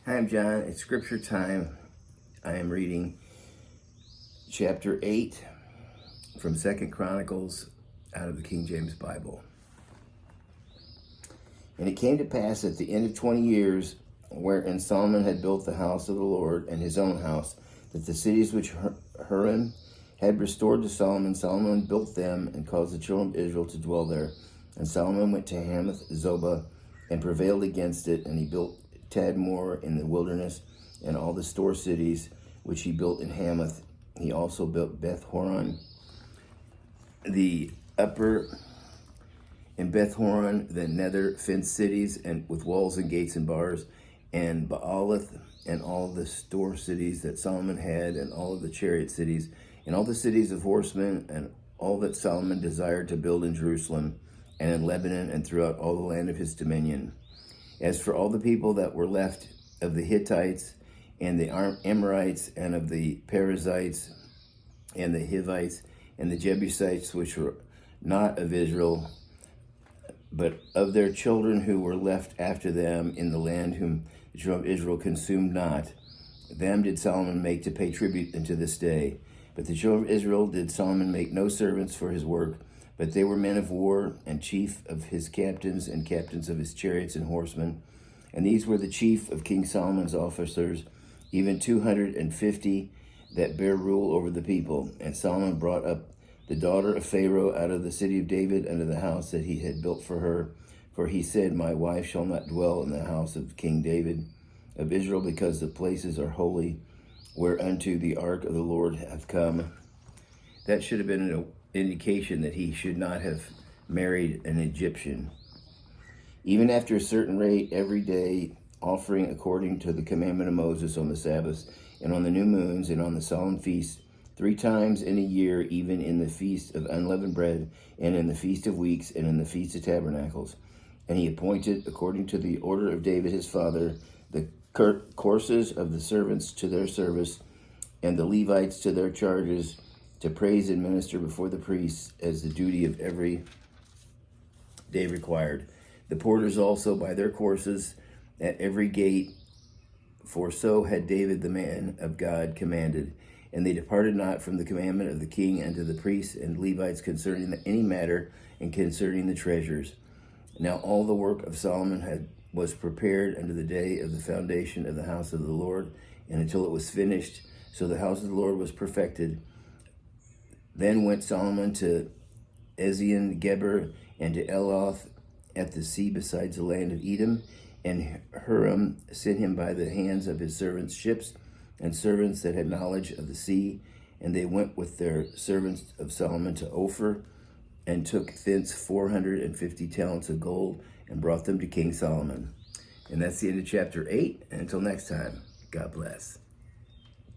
Hi, I'm John. It's scripture time. I am reading chapter 8 from 2 Chronicles out of the King James Bible. And it came to pass at the end of 20 years, wherein Solomon had built the house of the Lord and his own house, that the cities which Hiram had restored to Solomon, Solomon built them and caused the children of Israel to dwell there. And Solomon went to Hamath Zobah and prevailed against it, and he built Tadmor in the wilderness, and all the store cities which he built in Hamath. He also built Beth Horon, the upper, and Beth Horon, the nether fenced cities, and with walls and gates and bars, and Baalath, and all the store cities that Solomon had, and all of the chariot cities, and all the cities of horsemen, and all that Solomon desired to build in Jerusalem, and in Lebanon, and throughout all the land of his dominion. As for all the people that were left of the Hittites, and the Amorites, and of the Perizzites, and the Hivites, and the Jebusites, which were not of Israel, but of their children who were left after them in the land, whom the children of Israel consumed not, them did Solomon make to pay tribute unto this day. But the children of Israel did Solomon make no servants for his work, but they were men of war, and chief of his captains, and captains of his chariots and horsemen. And these were the chief of King Solomon's officers, even 250 that bear rule over the people. And Solomon brought up the daughter of Pharaoh out of the city of David unto the house that he had built for her. For he said, My wife shall not dwell in the house of King David of Israel, because the places are holy, whereunto the ark of the Lord hath come. That should have been an indication that he should not have married an Egyptian. Even after a certain rate every day, offering according to the commandment of Moses on the Sabbaths, and on the new moons, and on the solemn feasts, 3 times in a year, even in the feast of unleavened bread, and in the feast of weeks, and in the feast of tabernacles. And he appointed, according to the order of David his father, the courses of the servants to their service, and the Levites to their charges, to praise and minister before the priests, as the duty of every day required. The porters also by their courses at every gate, for so had David the man of God commanded. And they departed not from the commandment of the king unto the priests and Levites concerning any matter, and concerning the treasures. Now all the work of Solomon was prepared unto the day of the foundation of the house of the Lord, and until it was finished, so the house of the Lord was perfected. Then went Solomon to Ezion Geber, and to Eloth at the sea besides the land of Edom, and Hiram sent him by the hands of his servants ships, and servants that had knowledge of the sea, and they went with their servants of Solomon to Ophir, and took thence 450 talents of gold, and brought them to King Solomon. And that's the end of chapter 8, and until next time, God bless.